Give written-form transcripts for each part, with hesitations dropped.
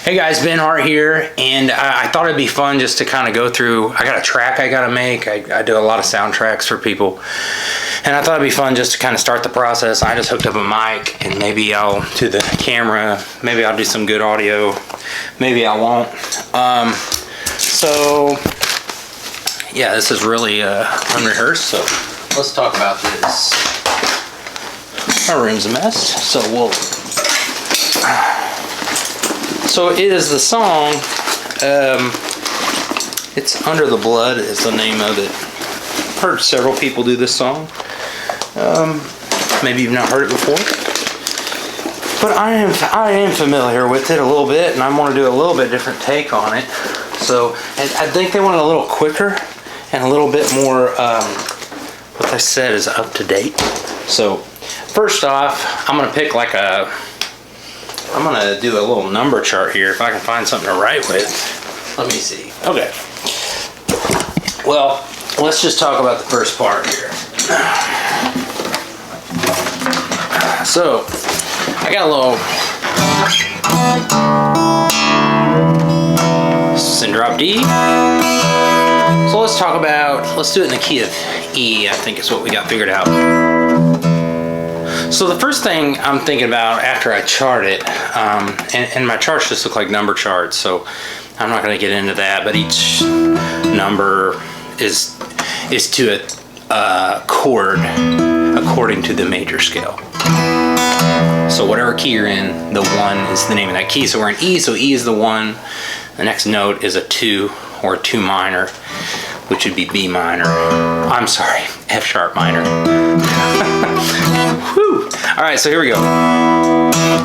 Hey guys, Ben Hart here, and I thought it'd be fun just to kind of go through. I got a track I gotta make. I do a lot of soundtracks for people, and I thought it'd be fun just to kind of start the process. I just hooked up a mic, and maybe I'll do the camera. Maybe I'll do some good audio. Maybe I won't. So yeah, this is really unrehearsed. So let's talk about this. My room's a mess, so we'll. So it is the song, it's Under the Blood is the name of it. I've heard several people do this song. Maybe you've not heard it before. But I am familiar with it a little bit, and I want to do a little bit different take on it. So I think they want it a little quicker and a little bit more, what they said is up to date. So first off, I'm going to pick like I'm gonna do a little number chart here if I can find something to write with. Let me see. Okay. Well, let's just talk about the first part here. So, I got a little. This is in drop D. So let's talk about. Let's do it in the key of E. I think is what we got figured out. So the first thing I'm thinking about after I chart it, and my charts just look like number charts, so I'm not going to get into that, but each number is to a chord according to the major scale. So whatever key you're in, the 1 is the name of that key. So we're in E, so E is the 1. The next note is a 2 or a 2 minor, which would be B minor. I'm sorry, F sharp minor. Whew. All right, so here we go.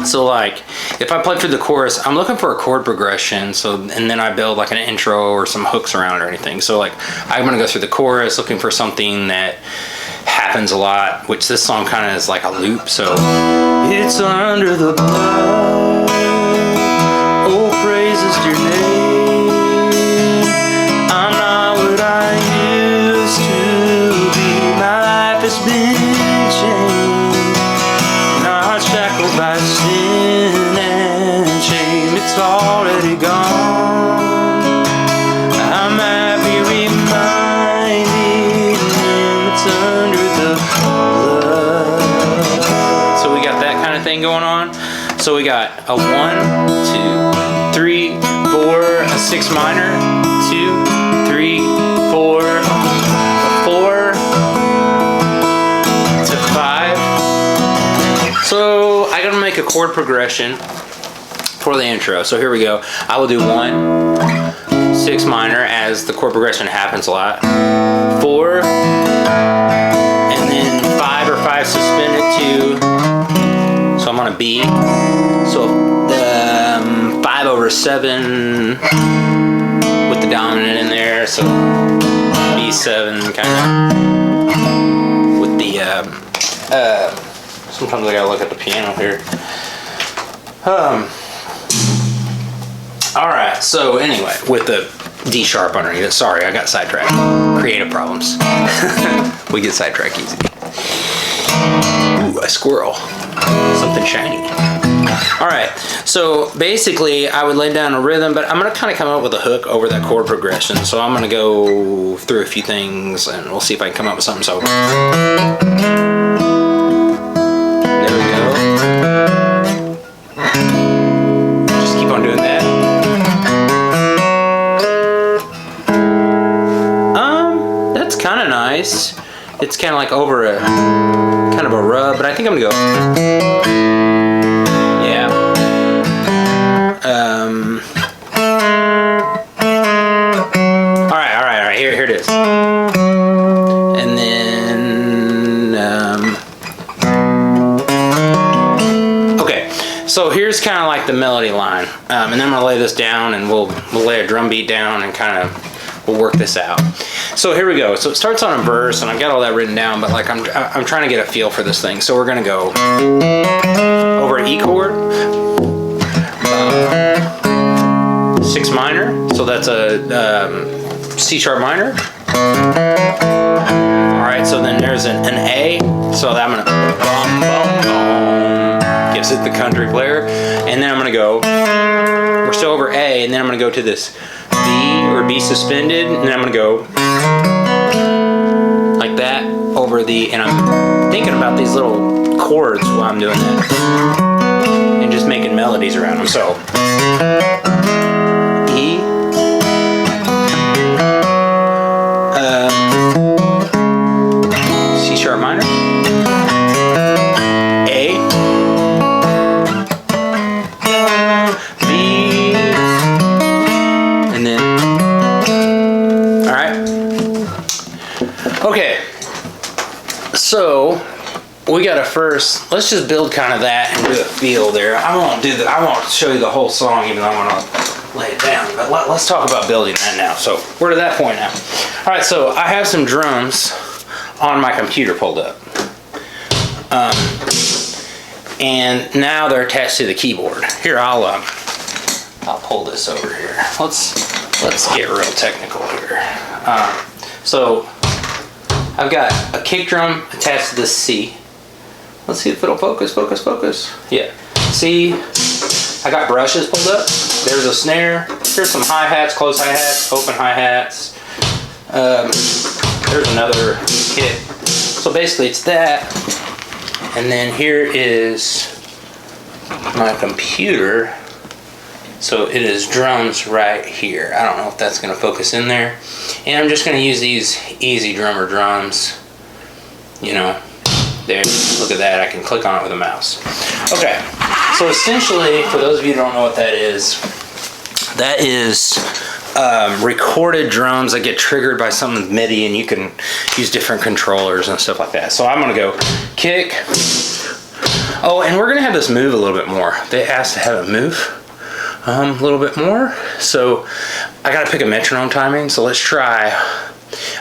So like, if I play through the chorus, I'm looking for a chord progression. So, and then I build like an intro or some hooks around it or anything. So like, I'm gonna go through the chorus looking for something that happens a lot, which this song kind of is like a loop. So, it's under the blood. Oh, praises to your name. I'm not what I used to be. My life has been changed. Not shackled by sin and shame. It's already gone. I'm happy reminded him it's under the blood. So we got that kind of thing going on. So we got a 1, 2, 3, 4, a 6 minor, 2, 3, 4, a 4 to 5. So I gotta make a chord progression for the intro. So here we go. I will do 1, 6 minor as the chord progression happens a lot. 4, and then 5 or 5 suspended to. So I'm on a B. So 5 over 7 with the dominant in there. So B7 kind of with the. Sometimes I gotta look at the piano here. All right. So anyway, with the D sharp underneath it. Sorry, I got sidetracked. Creative problems. We get sidetracked easy. Ooh, a squirrel. Something shiny. All right, so basically I would lay down a rhythm, but I'm gonna kind of come up with a hook over that chord progression. So I'm gonna go through a few things and we'll see if I can come up with something. So there we go. Just keep on doing that. That's kind of nice. It's kind of like over a kind of a rub, but I think I'm gonna go. Yeah. All right. Here it is. And then, okay. So here's kind of like the melody line, and then I'm gonna lay this down, and we'll lay a drum beat down, and kind of we'll work this out. So here we go. So it starts on a verse, and I've got all that written down, but like I'm trying to get a feel for this thing. So we're gonna go over an E chord, 6 minor. So that's a C sharp minor. All right. So then there's an A. So I'm gonna bum bum bum. gives it the country flair. And then I'm gonna go, we're still over A, and then I'm gonna go to this B or B suspended, and then I'm gonna go like that over the, and I'm thinking about these little chords while I'm doing that. And just making melodies around them. So, E, C sharp minor, A, B, and then, all right. Okay, so we gotta first, let's just build kind of that and do a feel there. I won't show you the whole song even though I want to lay it down, but let's talk about building that now. So we're to that point now. All right, so I have some drums on my computer pulled up. And now they're attached to the keyboard. Here, I'll pull this over here. Let's get real technical here. So I've got a kick drum attached to this C. Let's see if it'll focus. Yeah. See, I got brushes pulled up. There's a snare. Here's some hi-hats, close hi-hats, open hi-hats. There's another kick. So basically it's that. And then here is my computer. So it is drums right here. I don't know if that's gonna focus in there. And I'm just gonna use these Easy Drummer drums. You know, there, look at that, I can click on it with a mouse. Okay, so essentially, for those of you who don't know what that is recorded drums that get triggered by some MIDI, and you can use different controllers and stuff like that. So I'm gonna go kick. Oh, and we're gonna have this move a little bit more. They asked to have it move a little bit more. So I gotta pick a metronome timing, so let's try.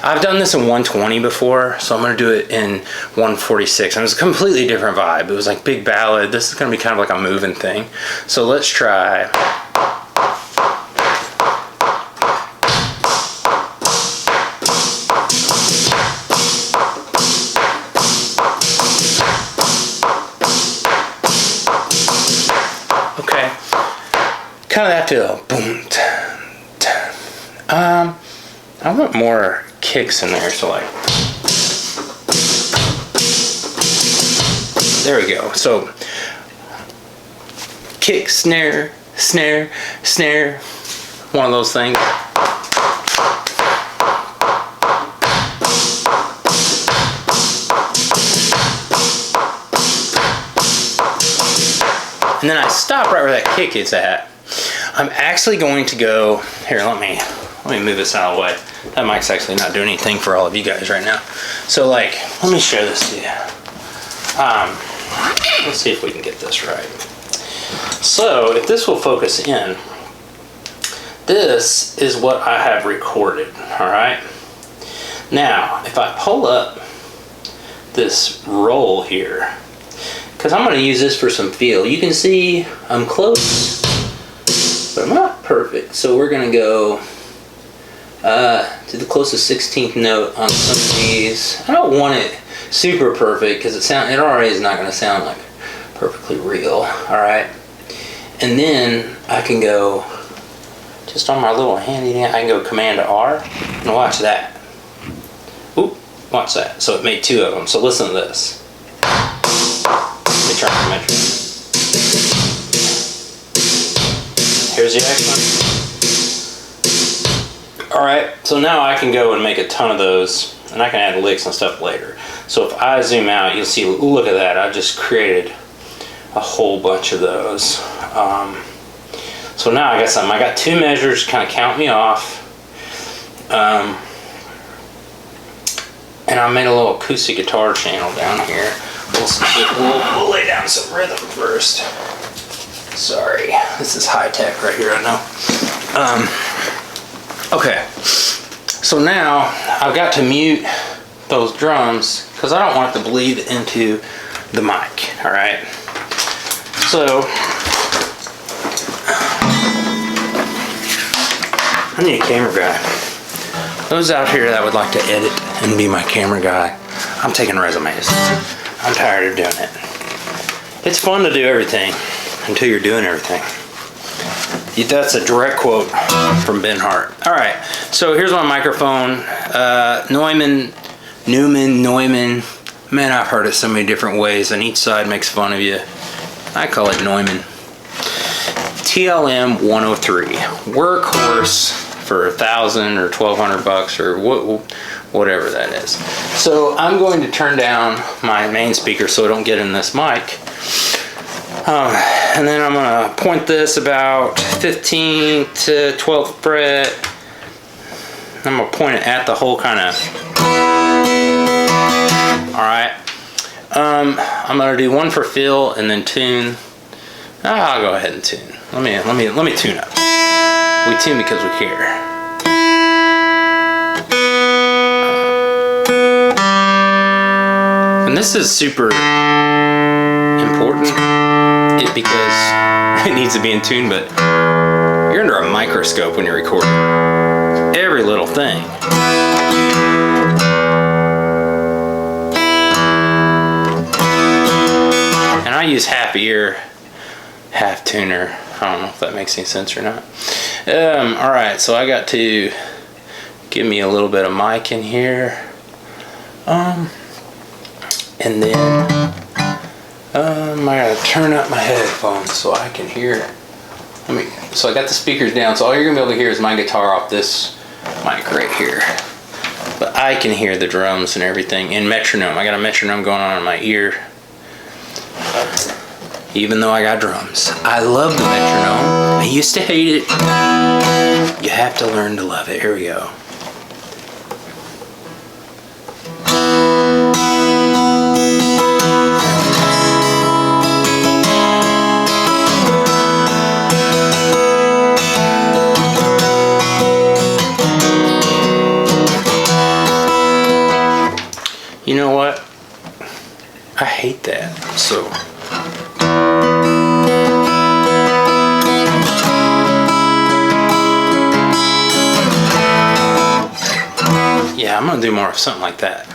I've done this in 120 before, so I'm gonna do it in 146. And it was a completely different vibe. It was like big ballad. This is gonna be kind of like a moving thing. So let's try. Okay, kind of that feel. Boom. I want more kicks in there, so like, there we go. So kick, snare, snare, snare, one of those things. And then I stop right where that kick is at. I'm actually going to go, here, let me move this out of the way. That mic's actually not doing anything for all of you guys right now. So like, let me show this to you. Let's see if we can get this right. So if this will focus in, this is what I have recorded, all right? Now, if I pull up this roll here, because I'm gonna use this for some feel. You can see I'm close, but I'm not perfect. So we're gonna go to the closest 16th note on some of these. I don't want it super perfect because it already is not going to sound like perfectly real. All right, and then I can go just on my little handy. I can go Command R and watch that. Oop, watch that. So it made two of them. So listen to this. Let me try the metronome. Here's the next one. Alright, so now I can go and make a ton of those, and I can add licks and stuff later. So if I zoom out, you'll see, look at that, I just created a whole bunch of those. So now I got something. I got two measures, kind of count me off. And I made a little acoustic guitar channel down here. We'll lay down some rhythm first. Sorry, this is high tech right here, I know. Okay, so now I've got to mute those drums because I don't want it to bleed into the mic, all right? So, I need a camera guy. Those out here that would like to edit and be my camera guy, I'm taking resumes. I'm tired of doing it. It's fun to do everything until you're doing everything. That's a direct quote from Ben Hart. All right, so here's my microphone. Neumann. Man, I've heard it so many different ways, and each side makes fun of you. I call it Neumann. TLM 103. Workhorse for $1,000 or $1,200 or whatever that is. So I'm going to turn down my main speaker so I don't get in this mic. And then I'm going to point this about 15th to 12th fret. I'm going to point it at the whole kind of... Alright. I'm going to do one for feel and then tune. I'll go ahead and tune. Let me tune up. We tune because we care. And this is super important because it needs to be in tune, but you're under a microscope when you're recording. Every little thing. And I use half ear, half tuner. I don't know if that makes any sense or not. Alright, so I got to give me a little bit of mic in here. And then I gotta turn up my headphones so I can hear. So I got the speakers down, so all you're gonna be able to hear is my guitar off this mic right here. But I can hear the drums and everything in metronome. I got a metronome going on in my ear. Even though I got drums. I love the metronome. I used to hate it. You have to learn to love it. Here we go. You know what? I hate that. So yeah, I'm gonna do more of something like that.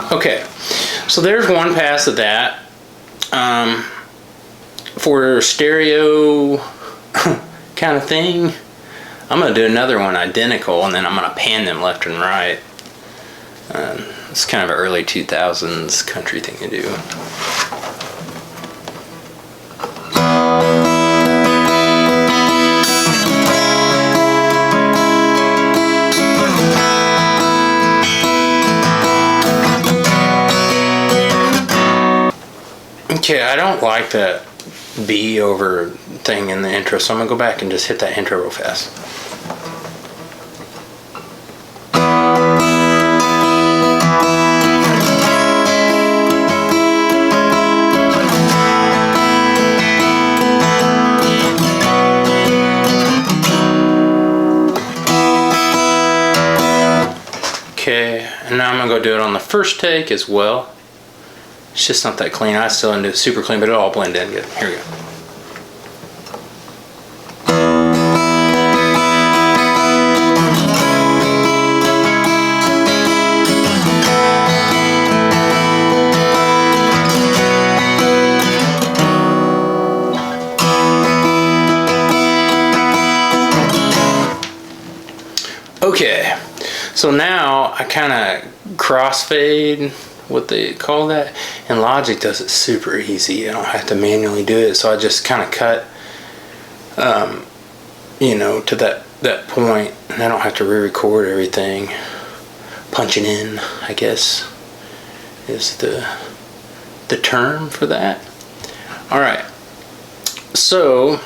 Okay, so there's one pass of that. For stereo kind of thing, I'm going to do another one identical, and then I'm going to pan them left and right. It's kind of an early 2000s country thing to do. Okay, I don't like that B over thing in the intro, so I'm going to go back and just hit that intro real fast. Okay, and now I'm going to go do it on the first take as well. It's just not that clean. I still didn't do it super clean, but it'll all blend in good. Here we go. Okay, so now I kind of crossfade, what they call that, and Logic does it super easy. I don't have to manually do it, so I just kind of cut you know, to that point, and I don't have to re-record everything. Punching in, I guess, is the term for that. All right, so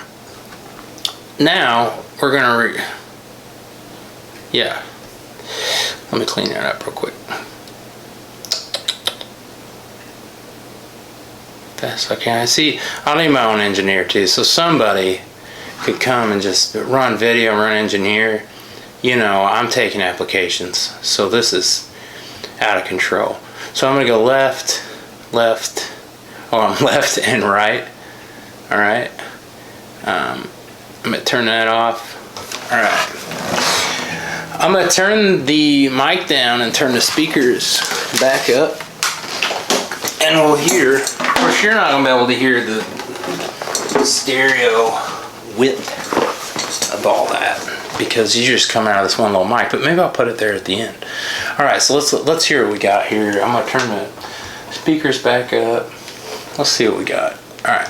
now we're gonna yeah, let me clean that up real quick. Fast as I can. I see, I need my own engineer too, so somebody could come and just run video, run engineer, you know, I'm taking applications. So this is out of control. So I'm gonna go left, left and right. All right. I'm gonna turn that off. All right. I'm gonna turn the mic down and turn the speakers back up, and we'll hear. Of course, you're not gonna be able to hear the stereo width of all that because you just come out of this one little mic. But maybe I'll put it there at the end. All right, so let's hear what we got here. I'm gonna turn the speakers back up. Let's see what we got. All right.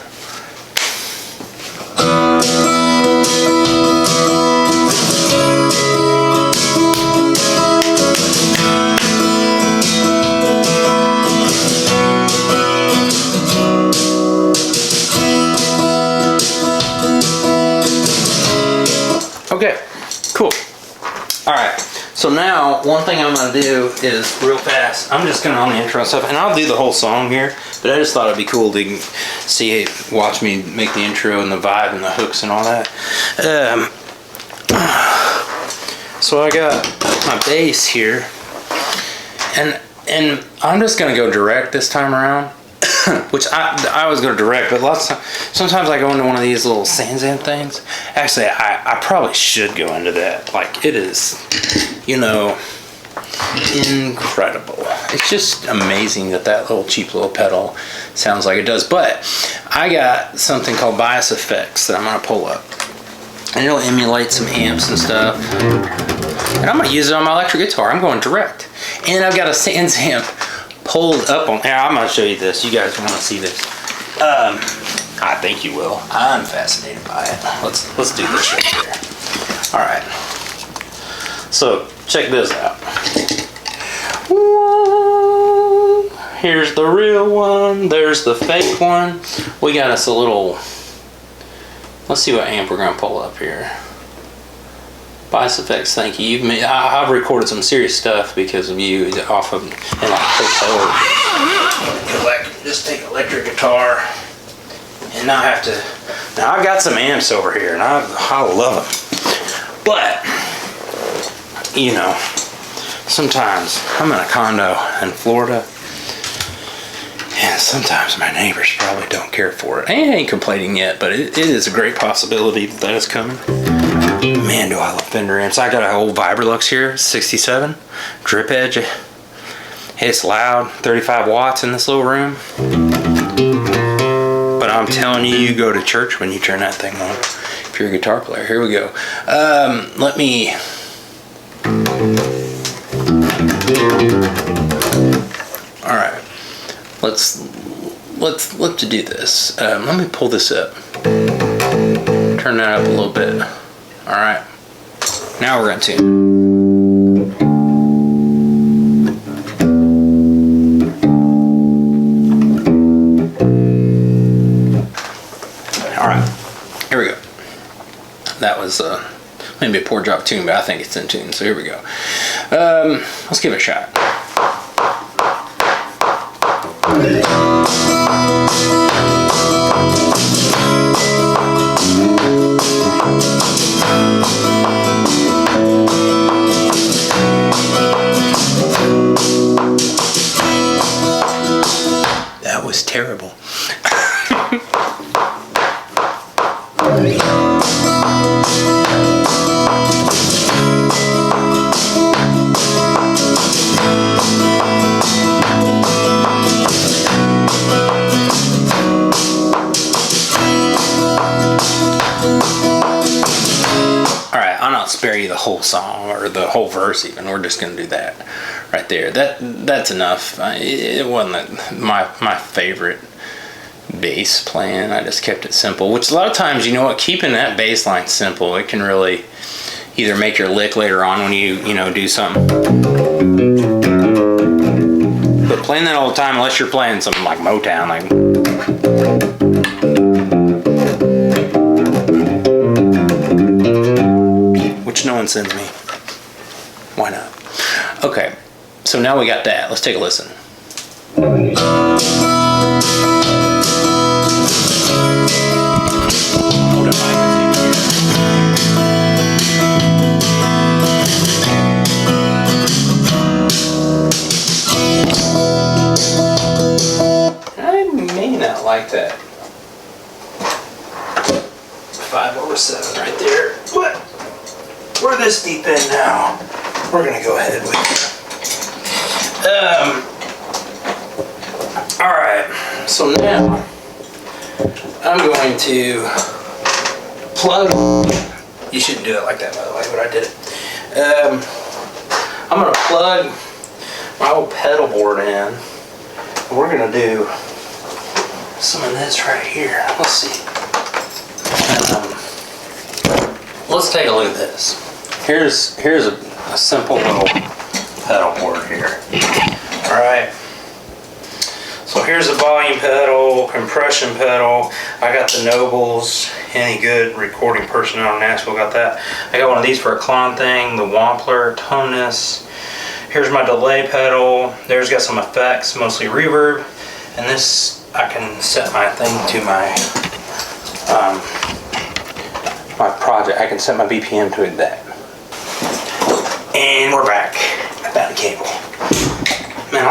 Okay, cool. All right, so now one thing I'm gonna do is real fast. I'm just gonna on the intro and stuff, and I'll do the whole song here, but I just thought it'd be cool to see, watch me make the intro and the vibe and the hooks and all that. So I got my bass here, and I'm just gonna go direct this time around. Which I always go direct, but sometimes I go into one of these little Sansan things. Actually, I probably should go into that. Like, it is, you know, incredible. It's just amazing that little cheap little pedal sounds like it does. But I got something called bias effects that I'm gonna pull up, and it'll emulate some amps and stuff. And I'm gonna use it on my electric guitar. I'm going direct, and I've got a Sansan pulled up on. Here, I'm gonna show you this. You guys want to see this? I think you will. I'm fascinated by it. Let's do this right here. All right. So check this out. Whoa. Here's the real one. There's the fake one. We got us a little. Let's see what amp we're gonna pull up here. Bias effects, thank you. I've recorded some serious stuff because of you off of, and just take electric guitar and not have to. Now I got some amps over here and I love them, but you know, sometimes I'm in a condo in Florida and sometimes my neighbors probably don't care for it. I ain't complaining yet, but it is a great possibility that is coming. Man, do I love Fender amps. I got an old Vibrolux here, 67, drip edge. It's loud, 35 watts in this little room. But I'm telling you, you go to church when you turn that thing on. If you're a guitar player, here we go. Let me. All right, let's do this. Let me pull this up. Turn that up a little bit. All right, now we're going to tune. All right, here we go. That was maybe a poor job tune, but I think it's in tune, so here we go. Let's give it a shot. That was terrible. Spare you the whole song or the whole verse even. We're just gonna do that right there. That's enough. It wasn't my favorite bass playing. I just kept it simple, which a lot of times, you know what, keeping that bass line simple, it can really either make your lick later on when you do something. But playing that all the time, unless you're playing something like Motown, like which no one sends me. Why not? Okay, so now we got that. Let's take a listen. Hold on, deep in now. We're gonna go ahead with all right, so now I'm going to plug. You shouldn't do it like that, by the way, but I did it. I'm gonna plug my old pedal board in. And we're gonna do some of this right here. Let's see. Let's take a look at this. Here's a simple little pedal board here. All right. So here's the volume pedal, compression pedal. I got the Nobles. Any good recording person out in Nashville got that. I got one of these for a clone thing, the Wampler, Tonus. Here's my delay pedal. There's got some effects, mostly reverb. And this, I can set my thing to my my project. I can set my BPM to that. And we're back. I found the cable. Man,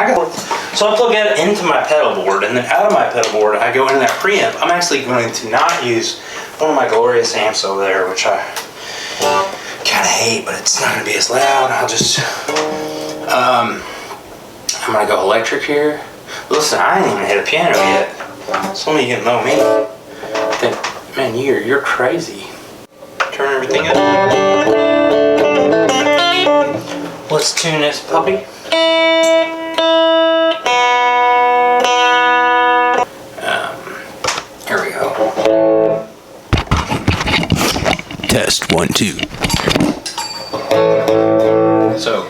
so I plug that into my pedal board, and then out of my pedal board, I go into that preamp. I'm actually going to not use one of my Glorious amps over there, which I kind of hate, but it's not going to be as loud. I'll just, I'm going to go electric here. Listen, I ain't even hit a piano yet. Some of you can know me. Think, man, you're crazy. Turn everything up. Let's tune this puppy. Here we go. Test 1, 2. So.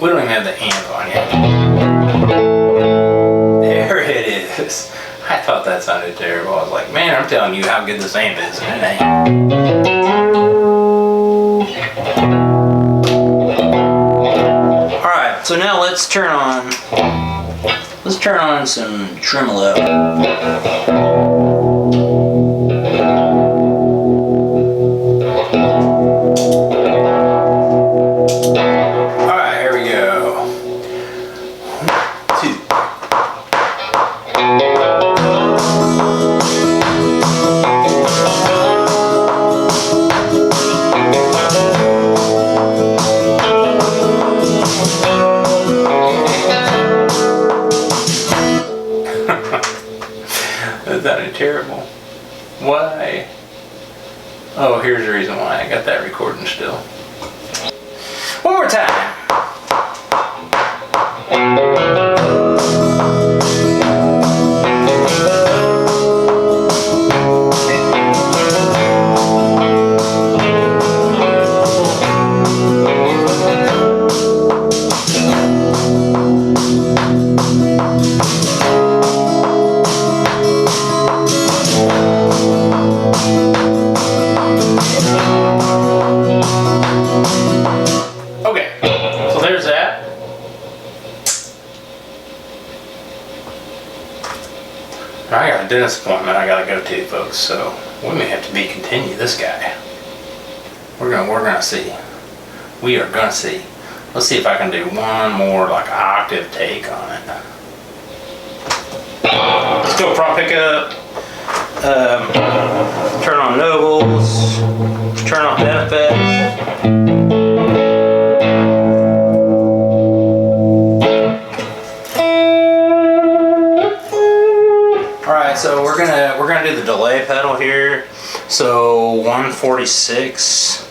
We don't even have the amp on yet. There it is. I thought that sounded terrible. I was like, man, I'm telling you how good this amp is, and it ain't. Alright, so now let's turn on some tremolo. That sounded terrible. Why? Oh, here's the reason why. I got that recording still. One more time. Okay, so there's that. I got a dentist appointment I gotta go to, folks, so we may have to continue this guy. We're gonna see. We are gonna see. Let's see if I can do one more like octave take on it. Let's go prompt pickup. Turn on Nobles. Turn on benefits. Alright, so we're gonna do the delay pedal here. So 146.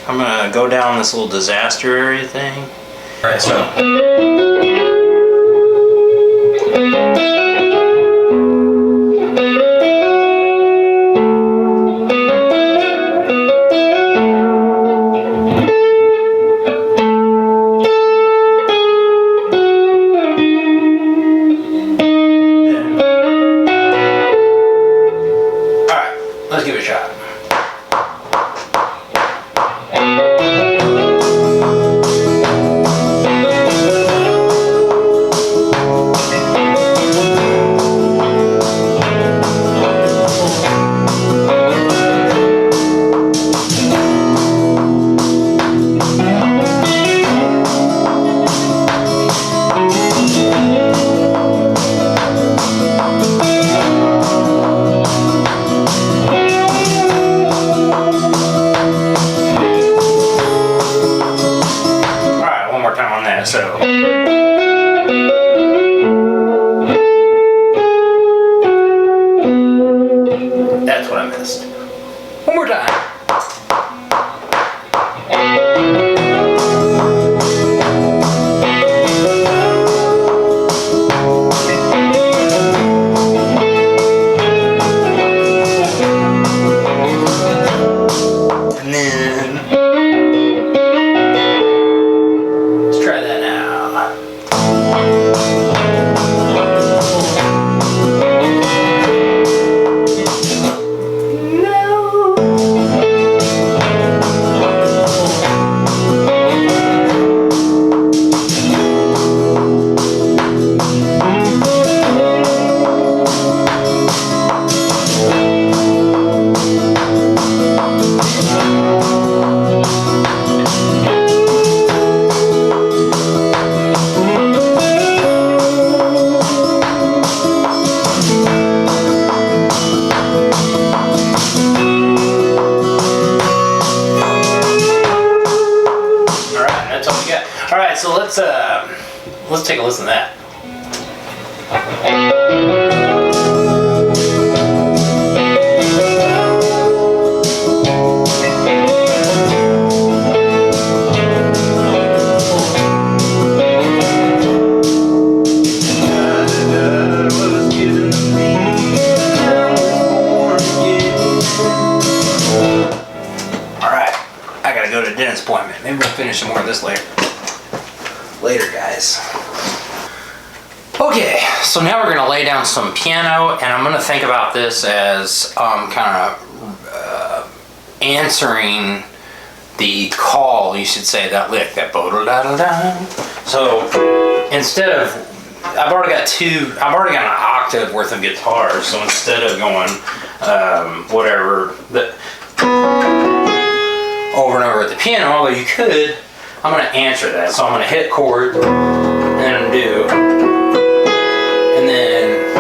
I'm gonna go down this little disaster area thing. Alright, so let's give it a shot. Yeah, so. That's what I missed. One more time. And then let's try that now. Alright, so let's take a listen to that. Alright, I gotta go to a dentist appointment. Maybe we'll finish some more of this later. Later, guys. Okay, so now we're gonna lay down some piano, and I'm gonna think about this as kind of answering the call, you should say, that lick, that bo-da-da-da-da. So instead of, I've already got an octave worth of guitars, so instead of going whatever, over and over at the piano, although you could, I'm going to answer that. So I'm going to hit chord and do, and then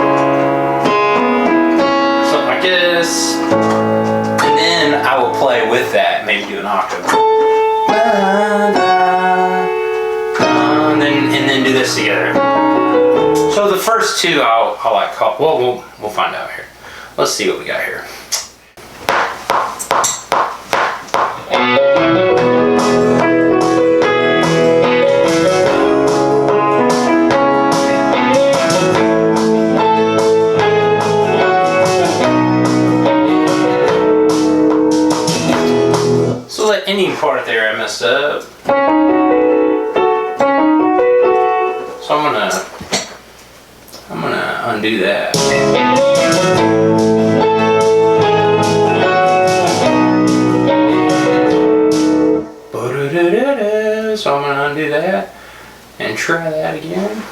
something like this, and then I will play with that, maybe do an octave, and then do this together. So the first two I'll like call. Well, we'll find out here. Let's see what we got here. So that ending part there I messed up. So I'm gonna undo that. So I'm gonna undo that and try that again.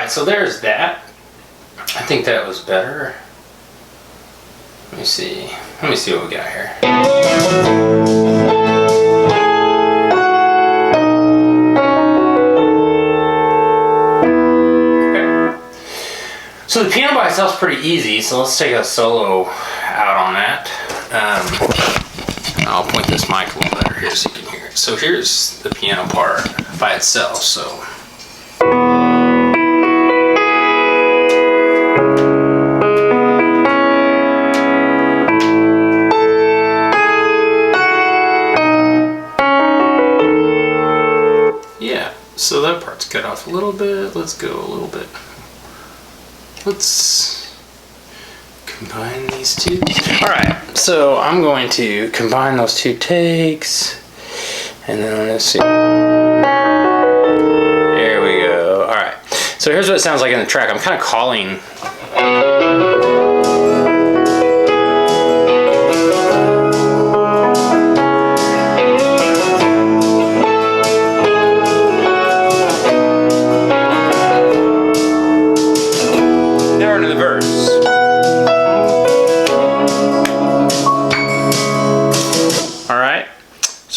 So there's that. I think that was better. Let me see what we got here. Okay. So the piano by itself is pretty easy, so let's take a solo out on that. I'll point this mic a little better here so you can hear it. So here's the piano part by itself. So So that part's cut off a little bit. Let's go a little bit. Let's combine these two. Alright, so I'm going to combine those two takes. And then I'm going to see. There we go. Alright, so here's what it sounds like in the track. I'm kind of calling. The verse.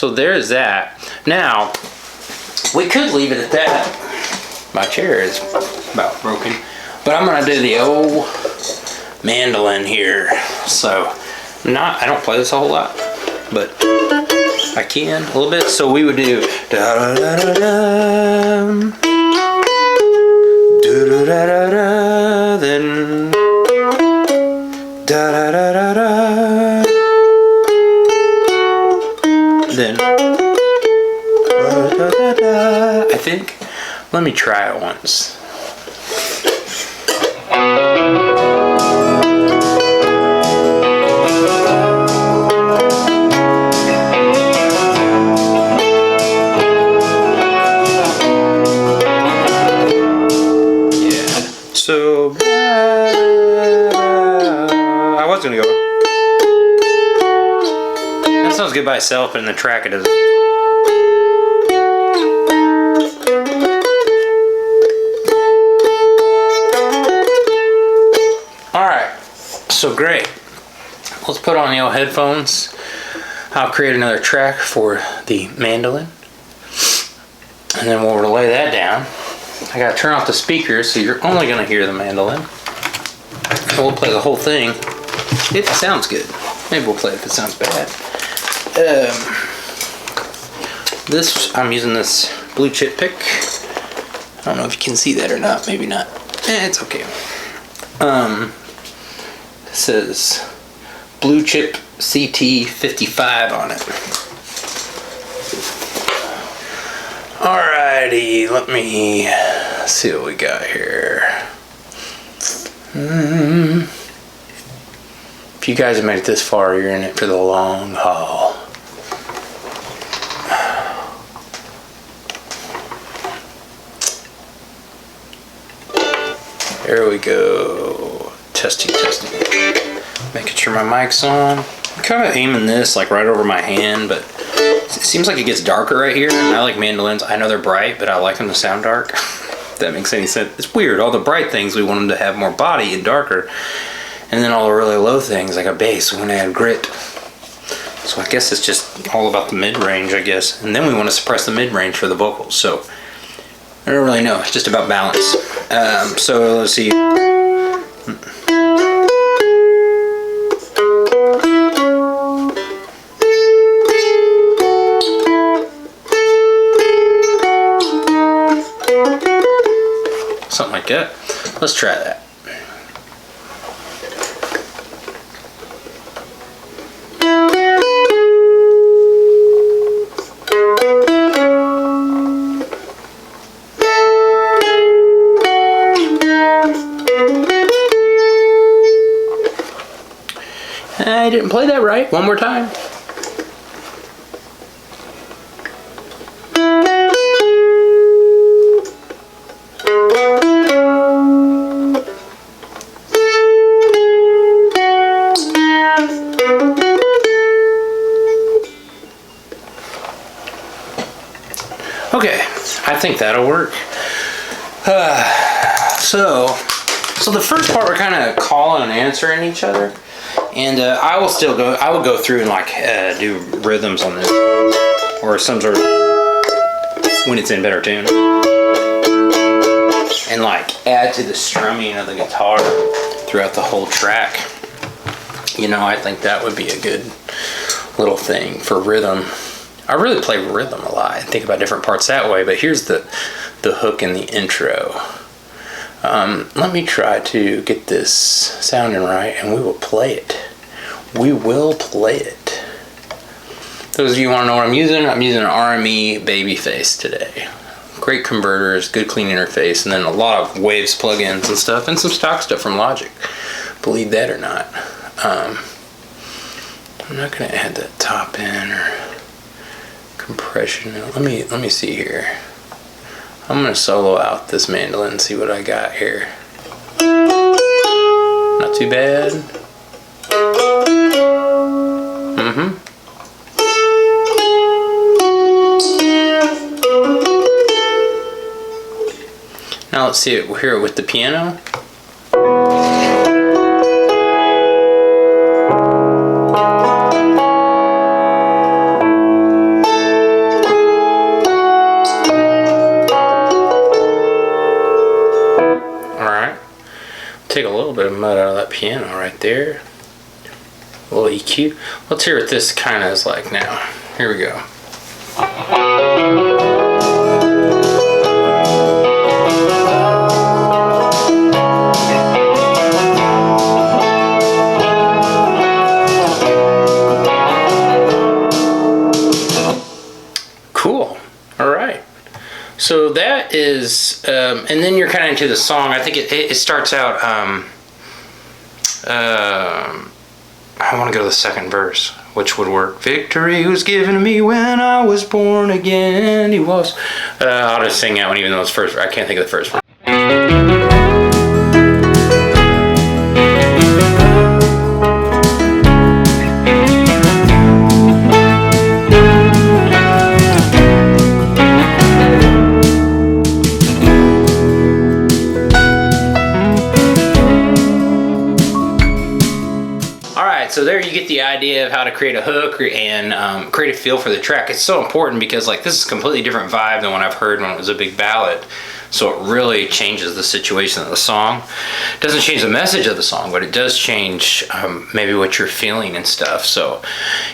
So there's that. Now, we could leave it at that. My chair is about broken. But I'm gonna do the old mandolin here. So, I don't play this a whole lot, but I can a little bit. So we would do da da da da da, da da da da da, then da da da da da, then da da da da. I think. Let me try it once. So I was gonna go. That sounds good by itself, but in the track it doesn't. Alright, so great. Let's put on the old headphones. I'll create another track for the mandolin. And then we'll relay that down. I gotta turn off the speakers, so you're only gonna hear the mandolin. And we'll play the whole thing if it sounds good. Maybe we'll play it if it sounds bad. I'm using this blue chip pick. I don't know if you can see that or not. Maybe not. It's okay. It says blue chip CT 55 on it. Alrighty, let me see what we got here. If you guys have made it this far, you're in it for the long haul. There we go. Testing. Making sure my mic's on. I'm kind of aiming this like right over my hand, but it seems like it gets darker right here. And I like mandolins. I know they're bright, but I like them to sound dark. If that makes any sense. It's weird. All the bright things, we want them to have more body and darker. And then all the really low things, like a bass, we want to add grit. So I guess it's just all about the mid-range, I guess. And then we want to suppress the mid-range for the vocals. So I don't really know. It's just about balance. So let's see. Something like that. Let's try that. I didn't play that right. One more time. Okay, I think that'll work. So the first part we're kind of calling and answering each other, and I would go through and like do rhythms on this, or some sort of, when it's in better tune, and like add to the strumming of the guitar throughout the whole track. You know, I think that would be a good little thing for rhythm. I really play rhythm a lot and think about different parts that way, but here's the hook in the intro. Let me try to get this sounding right, and we will play it. We will play it. Those of you who want to know what I'm using an RME Babyface today. Great converters, good clean interface, and then a lot of Waves plugins and stuff, and some stock stuff from Logic. Believe that or not. I'm not going to add that top end or compression. Let me see here. I'm going to solo out this mandolin and see what I got here. Not too bad. Now let's see it here with the piano. mud out of that piano right there. A little EQ. Let's hear what this kind of is like now. Here we go. Cool. All right. So that is, and then you're kind of into the song. I think it starts out, I want to go to the second verse, which would work. Victory was given to me when I was born again. He was. I'll just sing that one, even though it's first. I can't think of the first verse. So there you get the idea of how to create a hook and create a feel for the track. It's so important because like this is a completely different vibe than what I've heard when it was a big ballad. So it really changes the situation of the song. It doesn't change the message of the song, but it does change maybe what you're feeling and stuff. So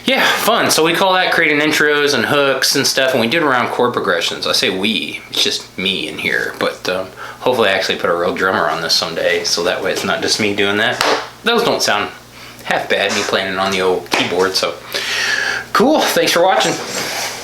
yeah, fun. So we call that creating intros and hooks and stuff, and we did around chord progressions. I say we, it's just me in here, but hopefully I actually put a real drummer on this someday, so that way it's not just me doing that. Those don't sound half bad, me playing it on the old keyboard. So cool, thanks for watching.